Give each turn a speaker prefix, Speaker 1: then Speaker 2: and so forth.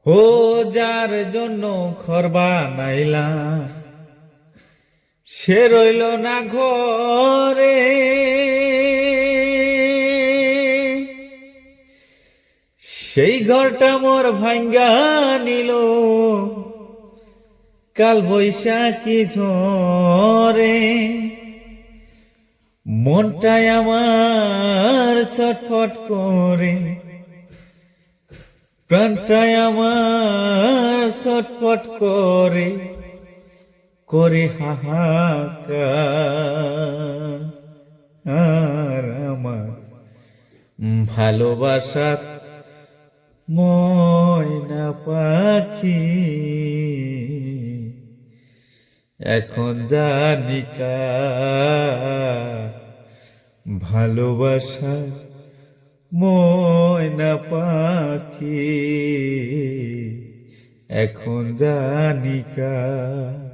Speaker 1: ও যার জন্য ঘর বানাইলাম সে রইল না ঘরে, সেই ঘরটা মোর ভাঙ্গা নিল কাল বৈশাখী ঝরে। মনটাই আমার ছটফট করে, প্রাণটাই আমার ছটফট করে, করে হাহাকার। আর আমার ভালোবাসার ময়না পাখি এখন জানি কার। ভালোবাসার ময়না পাখি এখন জানি কার।